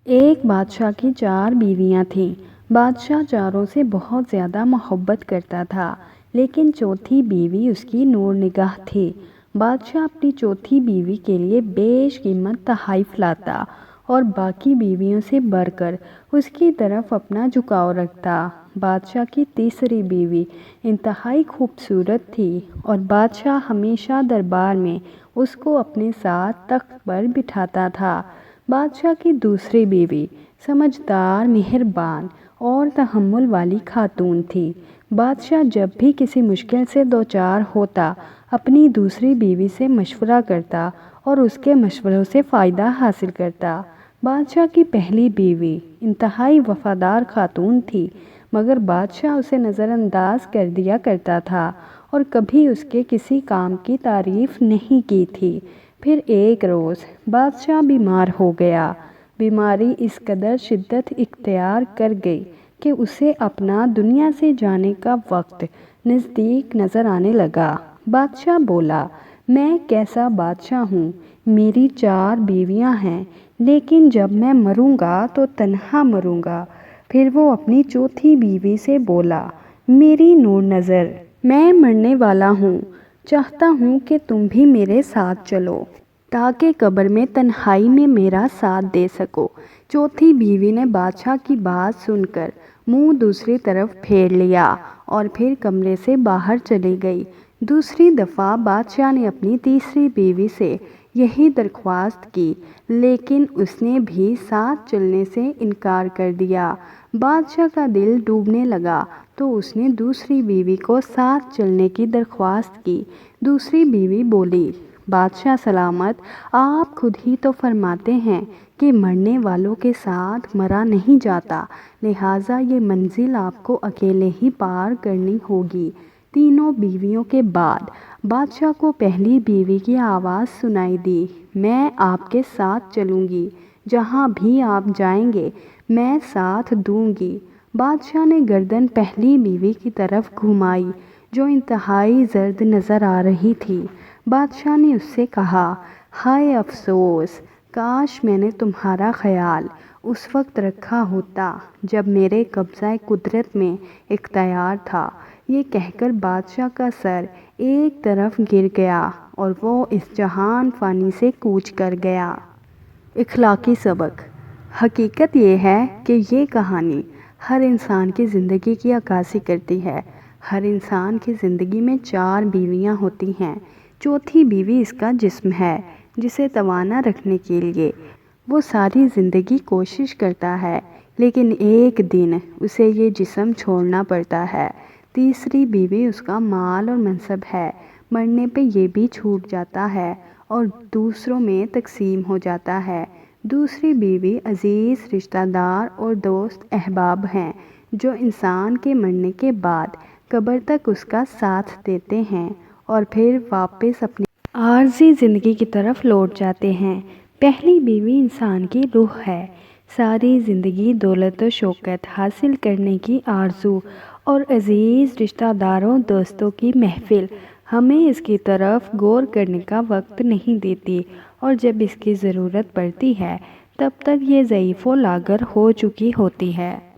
ایک بادشاہ کی 4 بیویاں تھیں۔ بادشاہ چاروں سے بہت زیادہ محبت کرتا تھا، لیکن چوتھی بیوی اس کی نور نگاہ تھی۔ بادشاہ اپنی چوتھی بیوی کے لیے بیش قیمت تحائف لاتا اور باقی بیویوں سے بڑھ کر اس کی طرف اپنا جھکاؤ رکھتا۔ بادشاہ کی تیسری بیوی انتہائی خوبصورت تھی اور بادشاہ ہمیشہ دربار میں اس کو اپنے ساتھ تخت پر بٹھاتا تھا۔ بادشاہ کی دوسری بیوی سمجھدار، مہربان اور تحمل والی خاتون تھی۔ بادشاہ جب بھی کسی مشکل سے دوچار ہوتا، اپنی دوسری بیوی سے مشورہ کرتا اور اس کے مشوروں سے فائدہ حاصل کرتا۔ بادشاہ کی پہلی بیوی انتہائی وفادار خاتون تھی، مگر بادشاہ اسے نظر انداز کر دیا کرتا تھا اور کبھی اس کے کسی کام کی تعریف نہیں کی تھی۔ پھر ایک روز بادشاہ بیمار ہو گیا۔ بیماری اس قدر شدت اختیار کر گئی کہ اسے اپنا دنیا سے جانے کا وقت نزدیک نظر آنے لگا۔ بادشاہ بولا، میں کیسا بادشاہ ہوں، میری 4 بیویاں ہیں، لیکن جب میں مروں گا تو تنہا مروں گا۔ پھر وہ اپنی چوتھی بیوی سے بولا، میری نور نظر، میں مرنے والا ہوں، چاہتا ہوں کہ تم بھی میرے ساتھ چلو تاکہ قبر میں تنہائی میں میرا ساتھ دے سکو۔ چوتھی بیوی نے بادشاہ کی بات سن کر منہ دوسری طرف پھیر لیا اور پھر کمرے سے باہر چلی گئی۔ دوسری دفعہ بادشاہ نے اپنی تیسری بیوی سے یہی درخواست کی، لیکن اس نے بھی ساتھ چلنے سے انکار کر دیا۔ بادشاہ کا دل ڈوبنے لگا تو اس نے دوسری بیوی کو ساتھ چلنے کی درخواست کی۔ دوسری بیوی بولی، بادشاہ سلامت، آپ خود ہی تو فرماتے ہیں کہ مرنے والوں کے ساتھ مرا نہیں جاتا، لہٰذا یہ منزل آپ کو اکیلے ہی پار کرنی ہوگی۔ تینوں بیویوں کے بعد بادشاہ کو پہلی بیوی کی آواز سنائی دی، میں آپ کے ساتھ چلوں گی، جہاں بھی آپ جائیں گے میں ساتھ دوں گی۔ بادشاہ نے گردن پہلی بیوی کی طرف گھمائی جو انتہائی زرد نظر آ رہی تھی۔ بادشاہ نے اس سے کہا، ہائے افسوس، کاش میں نے تمہارا خیال اس وقت رکھا ہوتا جب میرے قبضۂ قدرت میں اختیار تھا۔ یہ کہہ کر بادشاہ کا سر ایک طرف گر گیا اور وہ اس جہان فانی سے کوچ کر گیا۔ اخلاقی سبق: حقیقت یہ ہے کہ یہ کہانی ہر انسان کی زندگی کی عکاسی کرتی ہے۔ ہر انسان کی زندگی میں 4 بیویاں ہوتی ہیں۔ چوتھی بیوی اس کا جسم ہے جسے توانا رکھنے کے لیے وہ ساری زندگی کوشش کرتا ہے، لیکن ایک دن اسے یہ جسم چھوڑنا پڑتا ہے۔ تیسری بیوی اس کا مال اور منصب ہے، مرنے پہ یہ بھی چھوٹ جاتا ہے اور دوسروں میں تقسیم ہو جاتا ہے۔ دوسری بیوی عزیز رشتہ دار اور دوست احباب ہیں جو انسان کے مرنے کے بعد قبر تک اس کا ساتھ دیتے ہیں اور پھر واپس اپنی عارضی زندگی کی طرف لوٹ جاتے ہیں۔ پہلی بیوی انسان کی روح ہے۔ ساری زندگی دولت و شوکت حاصل کرنے کی آرزو اور عزیز رشتہ داروں دوستوں کی محفل ہمیں اس کی طرف غور کرنے کا وقت نہیں دیتی، اور جب اس کی ضرورت پڑتی ہے تب تک یہ ضعیف و لاغر ہو چکی ہوتی ہے۔